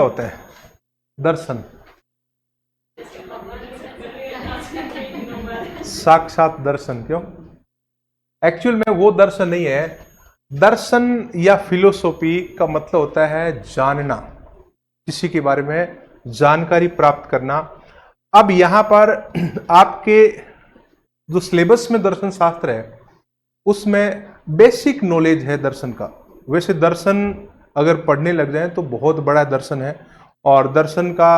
होता है दर्शन, साक्षात दर्शन। क्यों? एक्चुअल में वो दर्शन नहीं है। दर्शन या फिलोसॉफी का मतलब होता है जानना, किसी के बारे में जानकारी प्राप्त करना। अब यहां पर आपके जो सिलेबस में दर्शन शास्त्र है उसमें बेसिक नॉलेज है दर्शन का। वैसे दर्शन अगर पढ़ने लग जाए तो बहुत बड़ा दर्शन है, और दर्शन का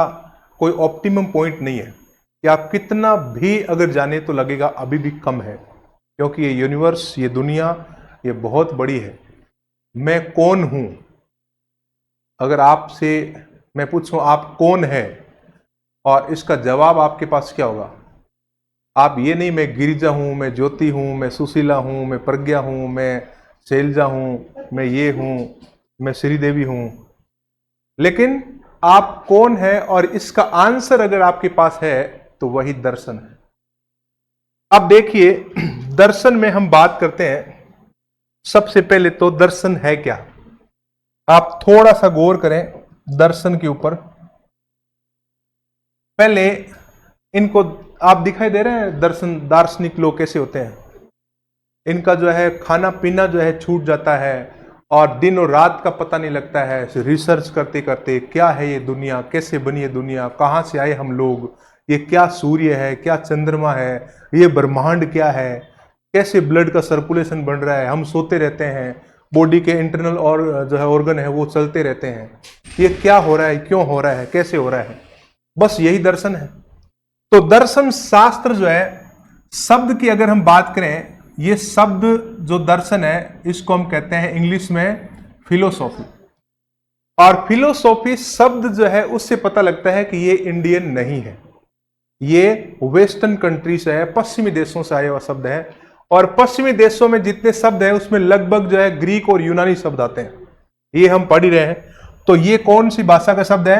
कोई ऑप्टिमम पॉइंट नहीं है कि आप कितना भी अगर जाने तो लगेगा अभी भी कम है, क्योंकि ये यूनिवर्स, ये दुनिया, ये बहुत बड़ी है। मैं कौन हूं? अगर आपसे मैं पूछूं आप कौन है, और इसका जवाब आपके पास क्या होगा? आप ये नहीं मैं गिरिजा हूं, मैं ज्योति हूं, मैं सुशीला हूं, मैं प्रज्ञा हूं, मैं शैलजा हूं, मैं ये हूं, मैं श्रीदेवी हूं। लेकिन आप कौन है और इसका आंसर अगर आपके पास है तो वही दर्शन है। अब देखिए, दर्शन में हम बात करते हैं। सबसे पहले तो दर्शन है क्या? आप थोड़ा सा गौर करें दर्शन के ऊपर। पहले इनको आप दिखाई दे रहे हैं, दर्शन दार्शनिक लोग कैसे होते हैं। इनका जो है खाना पीना जो है छूट जाता है, और दिन और रात का पता नहीं लगता है। रिसर्च करते करते क्या है ये दुनिया, कैसे बनी है दुनिया, कहाँ से आए हम लोग, ये क्या सूर्य है, क्या चंद्रमा है, ये ब्रह्मांड क्या है, कैसे ब्लड का सर्कुलेशन बन रहा है। हम सोते रहते हैं, बॉडी के इंटरनल और जो है ऑर्गन है वो चलते रहते हैं। ये क्या हो रहा है, क्यों हो रहा है, कैसे हो रहा है, बस यही दर्शन है। तो दर्शन शास्त्र जो है, शब्द की अगर हम बात करें, ये शब्द जो दर्शन है इसको हम कहते हैं इंग्लिश में फिलोसॉफी। और फिलोसॉफी शब्द जो है उससे पता लगता है कि ये इंडियन नहीं है, ये वेस्टर्न कंट्री से है, पश्चिमी देशों से आया हुआ शब्द है। और पश्चिमी देशों में जितने शब्द हैं उसमें लगभग जो है ग्रीक और यूनानी शब्द आते हैं, ये हम पढ़ ही रहे हैं। तो ये कौन सी भाषा का शब्द है?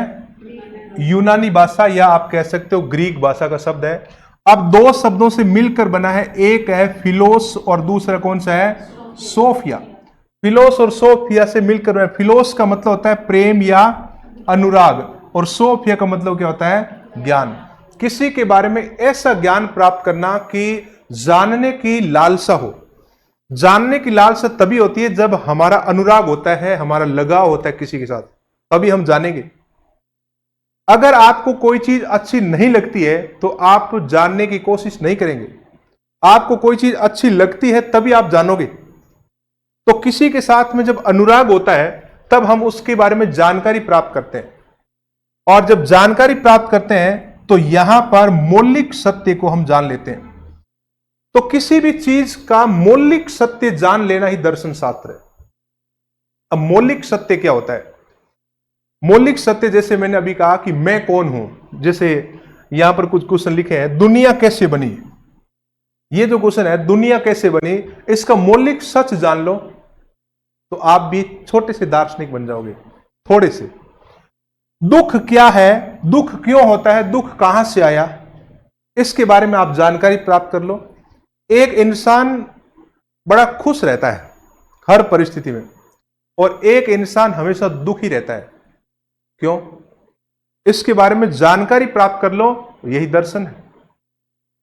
यूनानी भाषा, या आप कह सकते हो ग्रीक भाषा का शब्द है। अब दो शब्दों से मिलकर बना है, एक है फिलोस और दूसरा कौन सा है? सोफिया। फिलोस और सोफिया से मिलकर बना। फिलोस का मतलब होता है प्रेम या अनुराग, और सोफिया का मतलब क्या होता है? ज्ञान। किसी के बारे में ऐसा ज्ञान प्राप्त करना कि जानने की लालसा हो। जानने की लालसा तभी होती है जब हमारा अनुराग होता है, हमारा लगाव होता है किसी के साथ, तभी हम जानेंगे। अगर आपको कोई चीज अच्छी नहीं लगती है तो आप जानने की कोशिश नहीं करेंगे। आपको कोई चीज अच्छी लगती है तभी आप जानोगे। तो किसी के साथ में जब अनुराग होता है तब हम उसके बारे में जानकारी प्राप्त करते हैं, और जब जानकारी प्राप्त करते हैं तो यहां पर मौलिक सत्य को हम जान लेते हैं। तो किसी भी चीज का मौलिक सत्य जान लेना ही दर्शन शास्त्र है। अब मौलिक सत्य क्या होता है? मौलिक सत्य, जैसे मैंने अभी कहा कि मैं कौन हूं, जैसे यहां पर कुछ क्वेश्चन लिखे हैं, दुनिया कैसे बनी। ये जो क्वेश्चन है दुनिया कैसे बनी, इसका मौलिक सच जान लो तो आप भी छोटे से दार्शनिक बन जाओगे, थोड़े से। दुख क्या है, दुख क्यों होता है, दुख कहां से आया, इसके बारे में आप जानकारी प्राप्त कर लो। एक इंसान बड़ा खुश रहता है हर परिस्थिति में, और एक इंसान हमेशा दुखी रहता है। क्यों? इसके बारे में जानकारी प्राप्त कर लो, यही दर्शन है।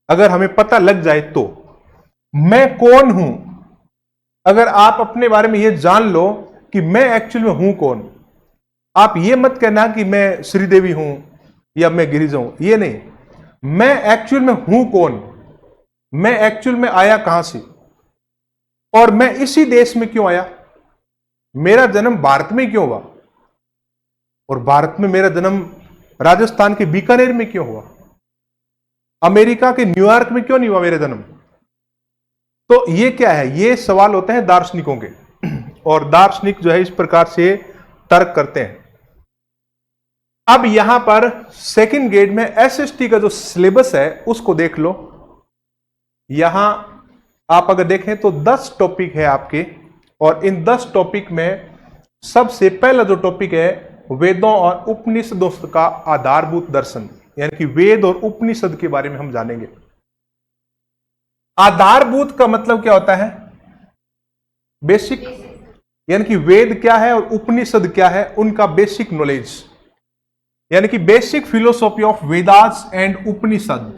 अगर हमें पता लग जाए तो मैं कौन हूं, अगर आप अपने बारे में यह जान लो कि मैं एक्चुअल में हूं कौन। आप ये मत कहना कि मैं श्रीदेवी हूं या मैं गिरिजा हूं, ये नहीं। मैं एक्चुअल में हूं कौन, मैं एक्चुअल में आया कहां से, और मैं इसी देश में क्यों आया, मेरा जन्म भारत में क्यों हुआ, और भारत में मेरा जन्म राजस्थान के बीकानेर में क्यों हुआ, अमेरिका के न्यूयॉर्क में क्यों नहीं हुआ मेरा जन्म। तो ये क्या है? ये सवाल होते हैं दार्शनिकों के, और दार्शनिक जो है इस प्रकार से तर्क करते हैं। अब यहां पर सेकंड ग्रेड में एसएसटी का जो सिलेबस है उसको देख लो। यहां आप अगर देखें तो 10 टॉपिक है आपके, और इन 10 टॉपिक में सबसे पहला जो टॉपिक है वेदों और उपनिषदों का आधारभूत दर्शन, यानी कि वेद और उपनिषद के बारे में हम जानेंगे। आधारभूत का मतलब क्या होता है? बेसिक, यानी कि वेद क्या है और उपनिषद क्या है, उनका बेसिक नॉलेज। यानी कि basic philosophy of Vedas and Upanishad.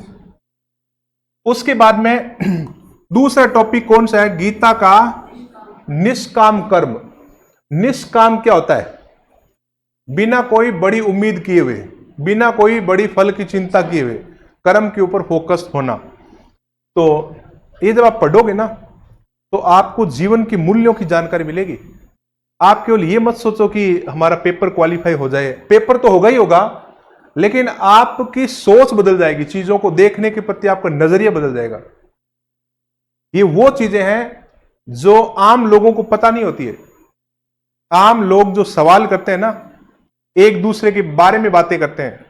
उसके बाद में दूसरा टॉपिक कौन सा है? गीता का निष्काम कर्म। निष्काम क्या होता है? बिना कोई बड़ी उम्मीद किए हुए, बिना कोई बड़ी फल की चिंता किए हुए कर्म के ऊपर फोकस्ड होना। तो ये जब आप पढ़ोगे ना तो आपको जीवन के मूल्यों की जानकारी मिलेगी। आप केवल ये मत सोचो कि हमारा पेपर क्वालिफाई हो जाए, पेपर तो होगा ही होगा, लेकिन आपकी सोच बदल जाएगी, चीजों को देखने के प्रति आपका नजरिया बदल जाएगा। ये वो चीजें हैं जो आम लोगों को पता नहीं होती है। आम लोग जो सवाल करते हैं ना, एक दूसरे के बारे में बातें करते हैं,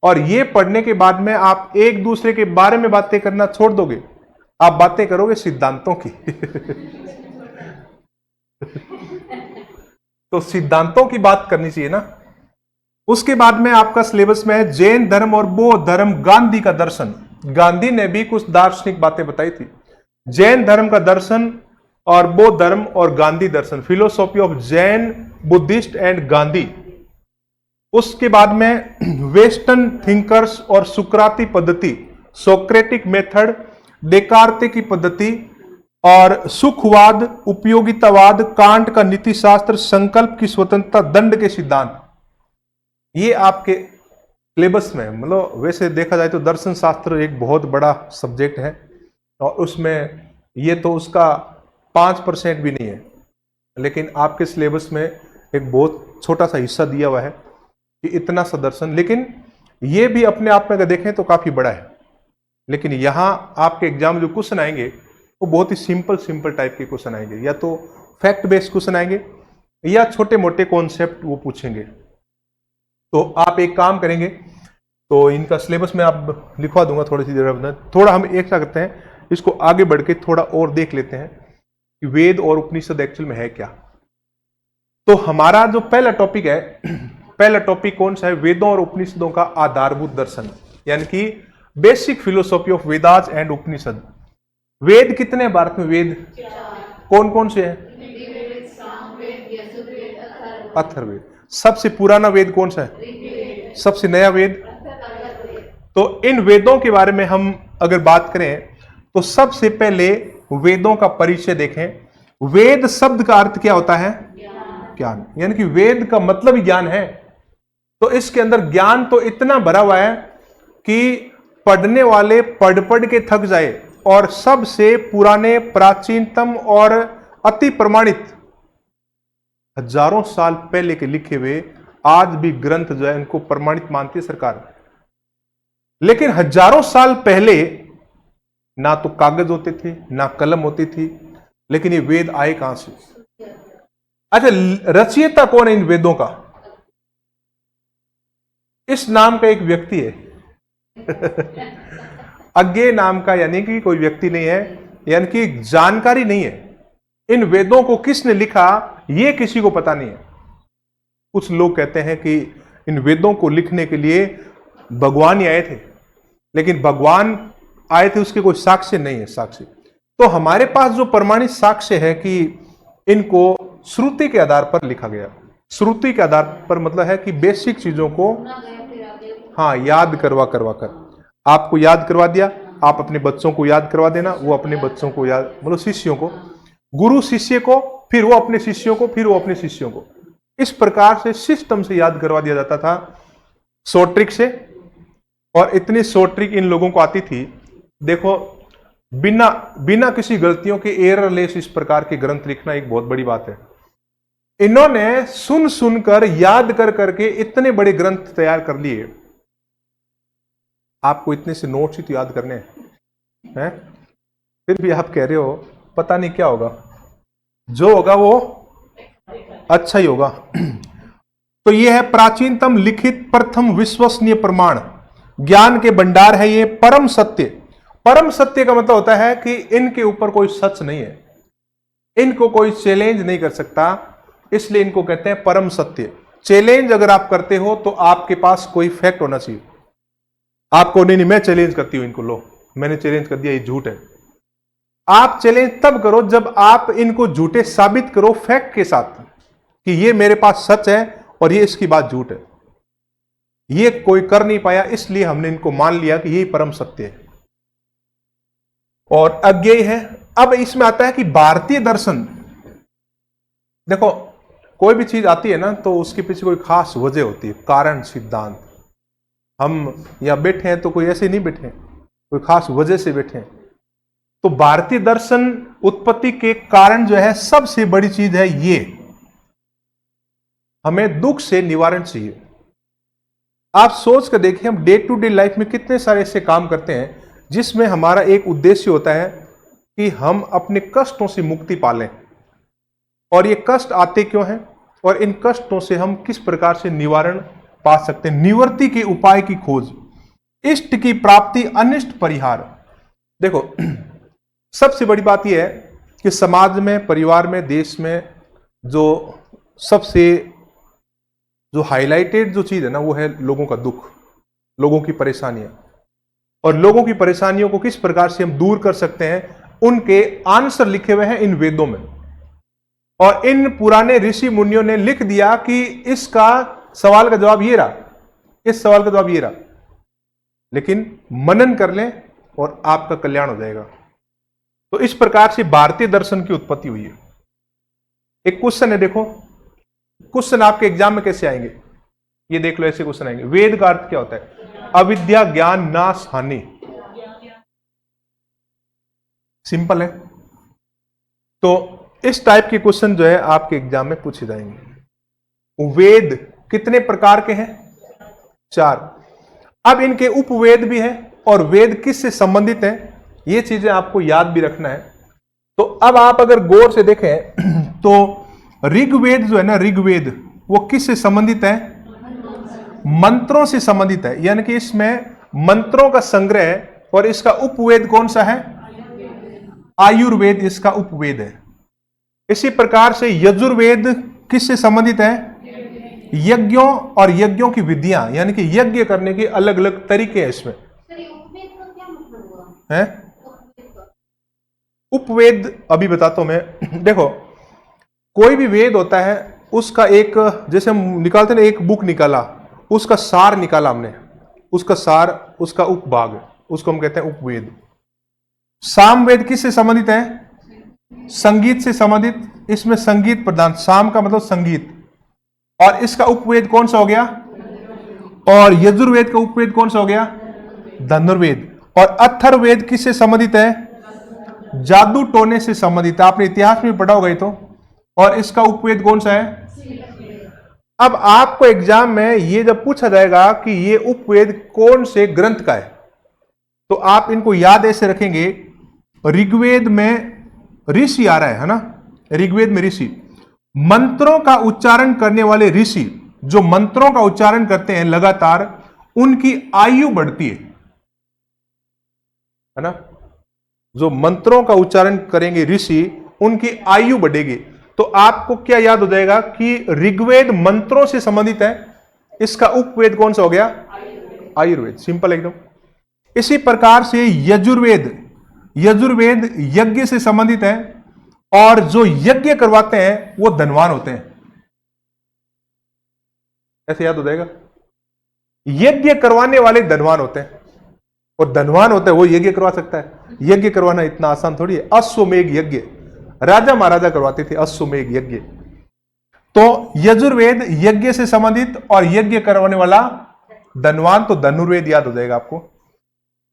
और ये पढ़ने के बाद में आप एक दूसरे के बारे में बातें करना छोड़ दोगे, आप बातें करोगे सिद्धांतों की। तो सिद्धांतों की बात करनी चाहिए ना। उसके बाद में आपका सिलेबस में है जैन धर्म और बौद्ध धर्म, गांधी का दर्शन। गांधी ने भी कुछ दार्शनिक बातें बताई थी। जैन धर्म का दर्शन और बौद्ध धर्म और गांधी दर्शन, philosophy of Jain, Buddhist and Gandhi. उसके बाद में वेस्टर्न थिंकर्स और सुकराती पद्धति, सोक्रेटिक मेथड, डेकार्ते की पद्धति और सुखवाद, उपयोगितावाद, कांट का नीति शास्त्र, संकल्प की स्वतंत्रता, दंड के सिद्धांत। ये आपके सिलेबस में, मतलब वैसे देखा जाए तो दर्शन शास्त्र एक बहुत बड़ा सब्जेक्ट है और उसमें ये तो उसका 5% भी नहीं है, लेकिन आपके सिलेबस में एक बहुत छोटा सा हिस्सा दिया हुआ है कि इतना सा दर्शन। लेकिन ये भी अपने आप में अगर देखें तो काफी बड़ा है। लेकिन यहाँ आपके एग्जाम जो क्वेश्चन आएंगे वो बहुत ही सिंपल टाइप के क्वेश्चन आएंगे, या तो फैक्ट बेस्ड क्वेश्चन आएंगे या छोटे मोटे कॉन्सेप्ट वो पूछेंगे। तो आप एक काम करेंगे, तो इनका सिलेबस में आप लिखवा दूंगा थोड़ी सी देर में। थोड़ा हम एक क्या करते हैं, इसको आगे बढ़ के थोड़ा और देख लेते हैं कि वेद और उपनिषद एक्चुअल में है क्या। तो हमारा जो पहला टॉपिक है, पहला टॉपिक कौन सा है? वेदों और उपनिषदों का आधारभूत दर्शन, यानी कि basic philosophy of Vedas and Upanishad. वेद कितने भारत में? वेद कौन कौन से हैं? अथर्ववेद। सबसे पुराना वेद कौन सा है? सबसे नया वेद? तो इन वेदों के बारे में हम अगर बात करें तो सबसे पहले वेदों का परिचय देखें। वेद शब्द का अर्थ क्या होता है? ज्ञान। यानी कि वेद का मतलब ही ज्ञान है। तो इसके अंदर ज्ञान तो इतना भरा हुआ है कि पढ़ने वाले पढ़ के थक जाए, और सबसे पुराने, प्राचीनतम और अति प्रमाणित हजारों साल पहले के लिखे हुए आज भी ग्रंथ जो है इनको प्रमाणित मानती है सरकार। लेकिन हजारों साल पहले ना तो कागज होते थे ना कलम होती थी, लेकिन ये वेद आए कहां से? अच्छा, रचयिता कौन है इन वेदों का? इस नाम का एक व्यक्ति है। अज्ञेय नाम का, यानी कि कोई व्यक्ति नहीं है, यानी कि जानकारी नहीं है। इन वेदों को किसने लिखा ये किसी को पता नहीं है। कुछ लोग कहते हैं कि इन वेदों को लिखने के लिए भगवान ही आए थे, लेकिन भगवान आए थे उसके कोई साक्ष्य नहीं है। साक्ष्य तो हमारे पास जो प्रमाणित साक्ष्य है कि इनको श्रुति के आधार पर लिखा गया। श्रुति के आधार पर मतलब है कि बेसिक चीजों को याद करवा कर आपको याद करवा दिया, आप अपने बच्चों को याद करवा देना, वो अपने बच्चों को याद, मतलब शिष्यों को, गुरु शिष्य को, फिर वो अपने शिष्यों को, फिर वो अपने शिष्यों को, इस प्रकार से सिस्टम से याद करवा दिया जाता था, शॉर्ट ट्रिक से। और इतनी शॉर्ट ट्रिक इन लोगों को आती थी, देखो बिना किसी गलतियों के एररलेस इस प्रकार के ग्रंथ लिखना एक बहुत बड़ी बात है। इन्होंने सुनकर याद करके इतने बड़े ग्रंथ तैयार कर लिए। आपको इतने से नोट्स ही तो याद करने हैं, फिर भी आप कह रहे हो पता नहीं क्या होगा, जो होगा वो अच्छा ही होगा। तो ये है प्राचीनतम लिखित प्रथम विश्वसनीय प्रमाण, ज्ञान के भंडार है ये। परम सत्य, परम सत्य का मतलब होता है कि इनके ऊपर कोई सच नहीं है, इनको कोई चैलेंज नहीं कर सकता, इसलिए इनको कहते हैं परम सत्य। चैलेंज अगर आप करते हो तो आपके पास कोई फैक्ट होना चाहिए। आपको नहीं मैं चैलेंज करती हूं इनको, लो मैंने चैलेंज कर दिया ये झूठ है। आप चैलेंज तब करो जब आप इनको झूठे साबित करो फैक्ट के साथ कि ये मेरे पास सच है और ये इसकी बात झूठ है। ये कोई कर नहीं पाया, इसलिए हमने इनको मान लिया कि यही परम सत्य है और अज्ञेय है। अब इसमें आता है कि भारतीय दर्शन, देखो कोई भी चीज आती है ना तो उसके पीछे कोई खास वजह होती है, कारण सिद्धांत। हम यहां बैठे हैं तो कोई ऐसे नहीं बैठे, कोई खास वजह से बैठे हैं। तो भारतीय दर्शन उत्पत्ति के कारण जो है, सबसे बड़ी चीज है ये, हमें दुख से निवारण चाहिए। आप सोच कर देखिए, हम डे टू डे लाइफ में कितने सारे ऐसे काम करते हैं जिसमें हमारा एक उद्देश्य होता है कि हम अपने कष्टों से मुक्ति पालें, और ये कष्ट आते क्यों हैं और इन कष्टों से हम किस प्रकार से निवारण पा सकते हैं। निवृत्ति के उपाय की खोज, इष्ट की प्राप्ति, अनिष्ट परिहार। देखो सबसे बड़ी बात यह है कि समाज में, परिवार में, देश में जो सबसे जो हाईलाइटेड जो चीज है ना, वो है लोगों का दुख, लोगों की परेशानियां। और लोगों की परेशानियों को किस प्रकार से हम दूर कर सकते हैं, उनके आंसर लिखे हुए हैं इन वेदों में। और इन पुराने ऋषि मुनियों ने लिख दिया कि इसका सवाल का जवाब ये रहा, इस सवाल का जवाब ये रहा। लेकिन मनन कर लें और आपका कल्याण हो जाएगा। तो इस प्रकार से भारतीय दर्शन की उत्पत्ति हुई है। एक क्वेश्चन है, देखो क्वेश्चन आपके एग्जाम में कैसे आएंगे, ये देख लो, ऐसे क्वेश्चन आएंगे। वेद का अर्थ क्या होता है? अविद्या, ज्ञान, नाश, हानि। सिंपल है। तो इस टाइप के क्वेश्चन जो है आपके एग्जाम में पूछे जाएंगे। वेद कितने प्रकार के हैं? 4। अब इनके उपवेद भी हैं और वेद किससे संबंधित हैं, ये चीजें आपको याद भी रखना है। तो अब आप अगर गौर से देखें तो ऋग्वेद जो है ना, ऋग्वेद वो किससे संबंधित है? मंत्रों से संबंधित है, यानी कि इसमें मंत्रों का संग्रह है। और इसका उपवेद कौन सा है? आयुर्वेद इसका उपवेद है। इसी प्रकार से यजुर्वेद किससे संबंधित है? यज्ञों और यज्ञों की विधियां, यानी कि यज्ञ करने के अलग अलग तरीके हैं इसमें है। उपवेद अभी बताता हूं मैं। देखो कोई भी वेद होता है उसका एक, जैसे हम निकालते ना, एक बुक निकाला, उसका सार निकाला हमने, उसका सार, उसका उपभाग, उसको हम कहते हैं उपवेद। सामवेद किससे संबंधित है? संगीत से संबंधित। इसमें संगीत प्रधान, साम का मतलब संगीत। और इसका उपवेद कौन सा हो गया? और यजुर्वेद का उपवेद कौन सा हो गया? धनुर्वेद। और अथर्ववेद किससे संबंधित है? जादू टोने से संबंधित है, आपने इतिहास में पढ़ा होगा ये तो। और इसका उपवेद कौन सा है? अब आपको एग्जाम में ये जब पूछा जाएगा कि ये उपवेद कौन से ग्रंथ का है, तो आप इनको याद ऐसे रखेंगे। ऋग्वेद में ऋषि आ रहा है ना, ऋग्वेद में ऋषि, मंत्रों का उच्चारण करने वाले ऋषि, जो मंत्रों का उच्चारण करते हैं लगातार, उनकी आयु बढ़ती है ना। जो मंत्रों का उच्चारण करेंगे ऋषि, उनकी आयु बढ़ेगी। तो आपको क्या याद हो जाएगा कि ऋग्वेद मंत्रों से संबंधित है, इसका उपवेद कौन सा हो गया? आयुर्वेद। सिंपल एकदम। इसी प्रकार से यजुर्वेद, यजुर्वेद यज्ञ से संबंधित है, और जो यज्ञ करवाते हैं वो धनवान होते हैं, ऐसे याद हो जाएगा। यज्ञ करवाने वाले धनवान होते हैं, और धनवान होता है वो यज्ञ करवा सकता है। यज्ञ करवाना इतना आसान थोड़ी है। अश्वमेघ यज्ञ राजा महाराजा करवाते थे, अश्वमेघ यज्ञ। तो यजुर्वेद यज्ञ से संबंधित और यज्ञ करवाने वाला धनवान, तो धनुर्वेद याद हो जाएगा आपको।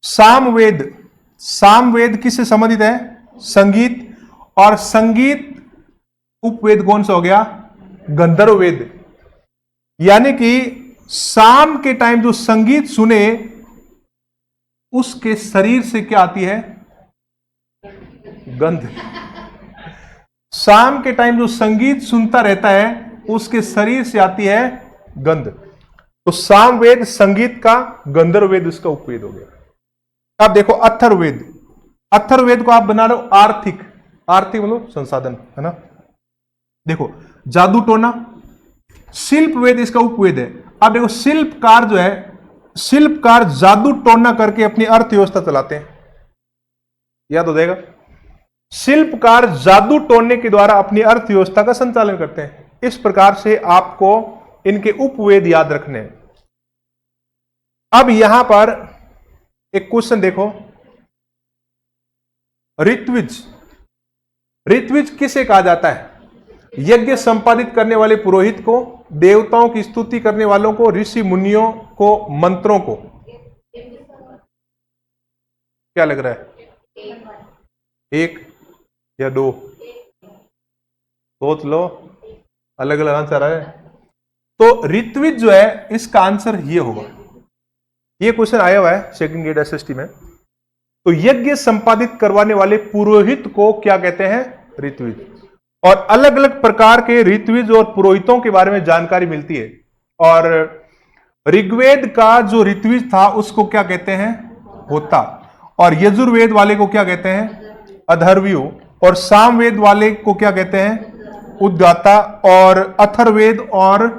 सामवेद, सामवेद किससे संबंधित है? संगीत। और संगीत उपवेद कौन सा हो गया? गंधर्व वेद। यानी कि शाम के टाइम जो संगीत सुने, उसके शरीर से क्या आती है? गंध। शाम के टाइम जो संगीत सुनता रहता है, उसके शरीर से आती है गंध। तो सामवेद संगीत का, गंधर्ववेद उसका उपवेद हो गया। अब देखो अथर्ववेद, अथर्ववेद को आप बना लो आर्थिक, आर्थिक मतलब संसाधन, है ना। देखो जादू टोना, शिल्प वेद इसका उपवेद है। अब देखो शिल्पकार जो है, शिल्पकार जादू टोना करके अपनी अर्थव्यवस्था चलाते हैं, याद हो जाएगा। शिल्पकार जादू टोने के द्वारा अपनी अर्थव्यवस्था का संचालन करते हैं। इस प्रकार से आपको इनके उपवेद याद रखने हैं। अब यहां पर एक क्वेश्चन देखो, ऋत्विज, ऋत्विज किसे कहा जाता है? यज्ञ संपादित करने वाले पुरोहित को, देवताओं की स्तुति करने वालों को, ऋषि मुनियों को, मंत्रों को। क्या लग रहा है, एक या दो? सोच लो, अलग अलग आंसर है। तो ऋत्विज जो है, इसका आंसर ये होगा। ये क्वेश्चन आया हुआ है सेकंड ग्रेड एसएसटी में। तो यज्ञ संपादित करवाने वाले पुरोहित को क्या कहते हैं? ऋत्विज। और अलग अलग प्रकार के ऋत्विज और पुरोहितों के बारे में जानकारी मिलती है। और ऋग्वेद का जो ऋत्विज था उसको क्या कहते हैं? होता। और यजुर्वेद वाले को क्या कहते हैं? अधर्व्यु। और सामवेद वाले को क्या कहते हैं? उद्गाता। और अथर्ववेद और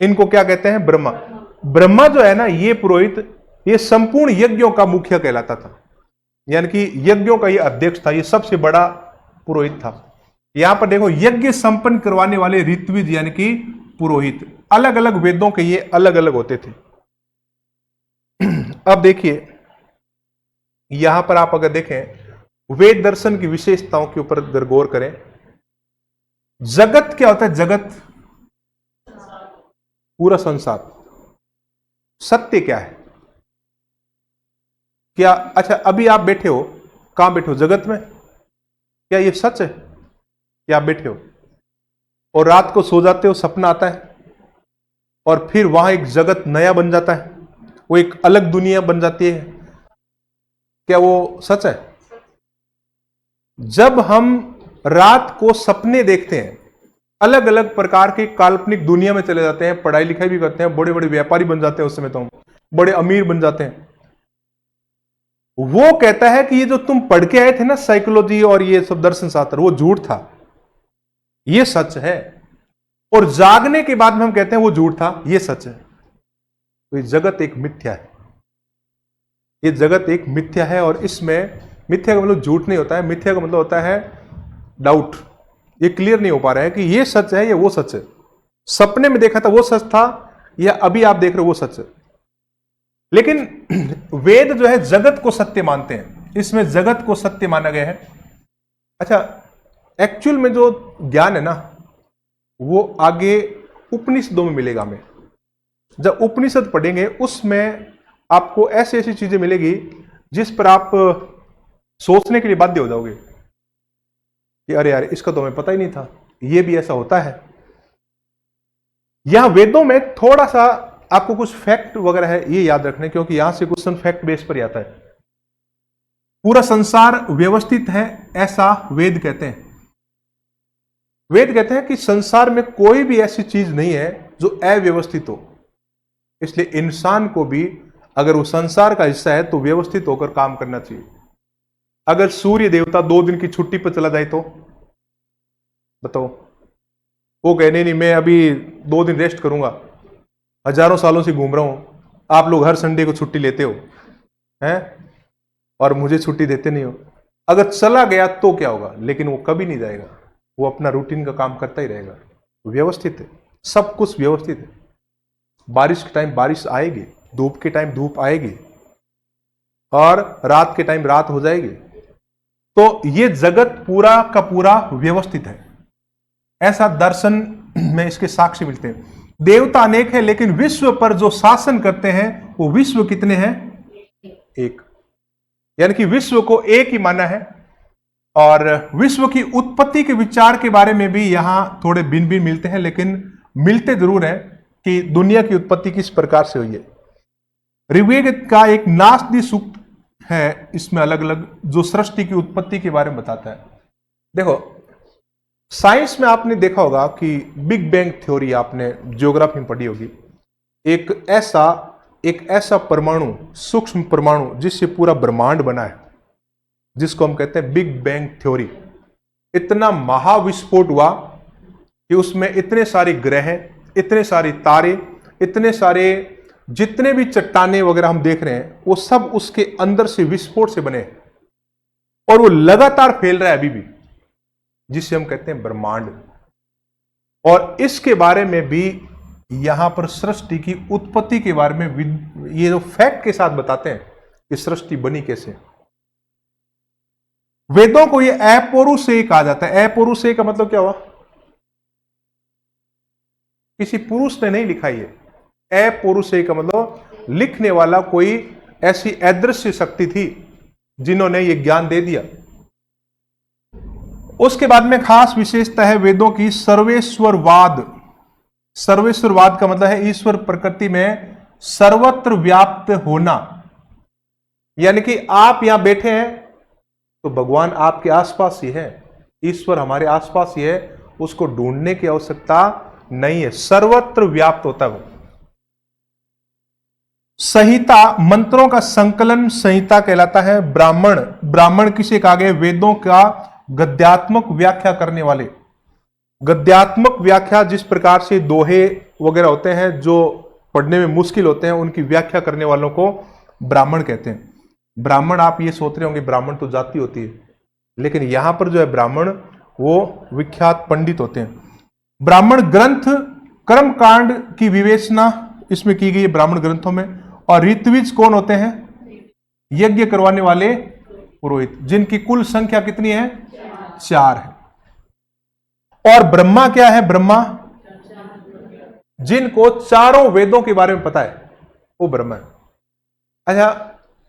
इनको क्या कहते हैं? ब्रह्मा। ब्रह्मा जो है ना, ये पुरोहित, ये संपूर्ण यज्ञों का मुखिया कहलाता था, यानी कि यज्ञों का ये अध्यक्ष था, ये सबसे बड़ा पुरोहित था। यहां पर देखो, यज्ञ संपन्न करवाने वाले ऋत्विज यानी कि पुरोहित, अलग अलग वेदों के ये अलग अलग होते थे। अब देखिए, यहां पर आप अगर देखें वेद दर्शन की विशेषताओं के ऊपर अगर गौर करें, जगत क्या होता है? जगत पूरा संसार। सत्य क्या है? क्या, अच्छा अभी आप बैठे हो, कहां बैठे हो? जगत में। क्या ये सच है कि आप बैठे हो और रात को सो जाते हो, सपना आता है और फिर वहां एक जगत नया बन जाता है, वो एक अलग दुनिया बन जाती है? क्या वो सच है? जब हम रात को सपने देखते हैं, अलग अलग प्रकार के काल्पनिक दुनिया में चले जाते हैं, पढ़ाई लिखाई भी करते हैं, बड़े बड़े व्यापारी बन जाते हैं, उस समय तो हम बड़े अमीर बन जाते हैं। वो कहता है कि ये जो तुम पढ़ के आए थे ना, साइकोलॉजी और ये सब दर्शन शास्त्र, वो झूठ था, ये सच है। और जागने के बाद में हम कहते हैं वो झूठ था, ये सच है। तो ये जगत एक मिथ्या है, ये जगत एक मिथ्या है। और इसमें मिथ्या का मतलब झूठ नहीं होता है, मिथ्या का मतलब होता है डाउट। ये क्लियर नहीं हो पा रहा है कि ये सच है या वो सच है। सपने में देखा था वो सच था, या अभी आप देख रहे हो वो सच है। लेकिन वेद जो है जगत को सत्य मानते हैं, इसमें जगत को सत्य माना गया है। अच्छा, एक्चुअल में जो ज्ञान है ना, वो आगे उपनिषदों में मिलेगा हमें। जब उपनिषद पढ़ेंगे उसमें आपको ऐसी ऐसी चीजें मिलेगी जिस पर आप सोचने के लिए बाध्य हो जाओगे कि अरे यार, इसका तो हमें पता ही नहीं था, ये भी ऐसा होता है। यहां वेदों में थोड़ा सा आपको कुछ फैक्ट वगैरह है, ये याद रखने, क्योंकि यहां से क्वेश्चन फैक्ट बेस पर आता है। पूरा संसार व्यवस्थित है ऐसा वेद कहते हैं। वेद कहते हैं कि संसार में कोई भी ऐसी चीज नहीं है जो अव्यवस्थित हो। इसलिए इंसान को भी अगर वो संसार का हिस्सा है तो व्यवस्थित होकर काम करना चाहिए। अगर सूर्य देवता 2 दिन की छुट्टी पर चला जाए तो बताओ, वो कहने नहीं मैं अभी 2 दिन रेस्ट करूंगा, हजारों सालों से घूम रहा हूं, आप लोग हर संडे को छुट्टी लेते हो हैं और मुझे छुट्टी देते नहीं हो। अगर चला गया तो क्या होगा? लेकिन वो कभी नहीं जाएगा, वो अपना रूटीन का काम करता ही रहेगा। व्यवस्थित है, सब कुछ व्यवस्थित है। बारिश के टाइम बारिश आएगी, धूप के टाइम धूप आएगी, और रात के टाइम रात हो जाएगी। तो ये जगत पूरा का पूरा व्यवस्थित है, ऐसा दर्शन में इसके साक्ष्य मिलते हैं। देवता अनेक है, लेकिन विश्व पर जो शासन करते हैं वो विश्व कितने हैं? एक। यानी कि विश्व को एक ही माना है। और विश्व की उत्पत्ति के विचार के बारे में भी यहां थोड़े भिन्न भिन्न मिलते हैं, लेकिन मिलते जरूर है कि दुनिया की उत्पत्ति किस प्रकार से हुई है। ऋग्वेद का एक नास्ति सूक्त है, इसमें अलग अलग जो सृष्टि की उत्पत्ति के बारे में बताता है। देखो, साइंस में आपने देखा होगा कि बिग बैंग थ्योरी आपने ज्योग्राफी में पढ़ी होगी। एक ऐसा परमाणु, सूक्ष्म परमाणु जिससे पूरा ब्रह्मांड बना है, जिसको हम कहते हैं बिग बैंग थ्योरी। इतना महाविस्फोट हुआ कि उसमें इतने सारे ग्रह, इतने सारे तारे, इतने सारे जितने भी चट्टाने वगैरह हम देख रहे हैं, वो सब उसके अंदर से विस्फोट से बने हैं। और वो लगातार फैल रहा है अभी भी, जिसे हम कहते हैं ब्रह्मांड। और इसके बारे में भी यहां पर सृष्टि की उत्पत्ति के बारे में ये जो फैक्ट के साथ बताते हैं कि सृष्टि बनी कैसे। वेदों को ये अपौरुषेय कहा जाता है। अपौरुषेय का मतलब क्या हुआ? किसी पुरुष ने नहीं लिखा ये। अपौरुषेय का मतलब लिखने वाला कोई ऐसी अदृश्य शक्ति थी जिन्होंने ये ज्ञान दे दिया। उसके बाद में खास विशेषता है वेदों की सर्वेश्वरवाद। सर्वेश्वरवाद का मतलब है ईश्वर प्रकृति में सर्वत्र व्याप्त होना, यानी कि आप यहां बैठे हैं तो भगवान आपके आसपास ही है, ईश्वर हमारे आसपास ही है, उसको ढूंढने की आवश्यकता नहीं है, सर्वत्र व्याप्त होता है वो। संहिता मंत्रों का संकलन संहिता कहलाता है। ब्राह्मण, ब्राह्मण किसे कहा गया? वेदों का गद्यात्मक व्याख्या करने वाले। गद्यात्मक व्याख्या जिस प्रकार से दोहे वगैरह होते हैं जो पढ़ने में मुश्किल होते हैं, उनकी व्याख्या करने वालों को ब्राह्मण कहते हैं। ब्राह्मण, आप ये सोच रहे होंगे ब्राह्मण तो जाति होती है, लेकिन यहां पर जो है ब्राह्मण वो विख्यात पंडित होते हैं। ब्राह्मण ग्रंथ कर्मकांड की विवेचना इसमें की गई है ब्राह्मण ग्रंथों में। और ऋत्विज कौन होते हैं? यज्ञ करवाने वाले पुरोहित, जिनकी कुल संख्या कितनी है? 4 है। और ब्रह्मा क्या है? ब्रह्मा जिनको चारों वेदों के बारे में पता है वो ब्रह्मा है। अच्छा,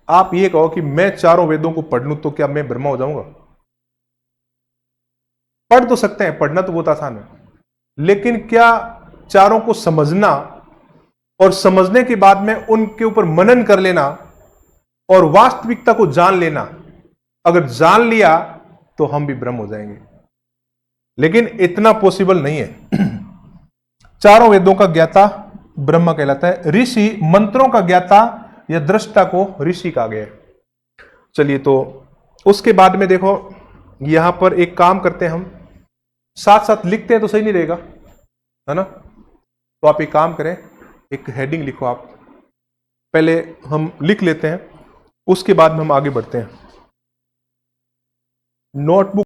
आप ये कहो कि मैं चारों वेदों को पढ़ लूं तो क्या मैं ब्रह्मा हो जाऊंगा? पढ़ तो सकते हैं, पढ़ना तो बहुत आसान है, लेकिन क्या चारों को समझना और समझने के बाद में उनके ऊपर मनन कर लेना और वास्तविकता को जान लेना, अगर जान लिया तो हम भी ब्रह्म हो जाएंगे, लेकिन इतना पॉसिबल नहीं है। चारों वेदों का ज्ञाता ब्रह्मा कहलाता है। ऋषि मंत्रों का ज्ञाता या दृष्टा को ऋषि कहा गया है। चलिए, तो उसके बाद में देखो यहां पर एक काम करते हैं, हम साथ साथ लिखते हैं तो सही नहीं रहेगा, है ना? तो आप एक काम करें, एक हेडिंग लिखो आप, पहले हम लिख लेते हैं, उसके बाद में हम आगे बढ़ते हैं। नोटबुक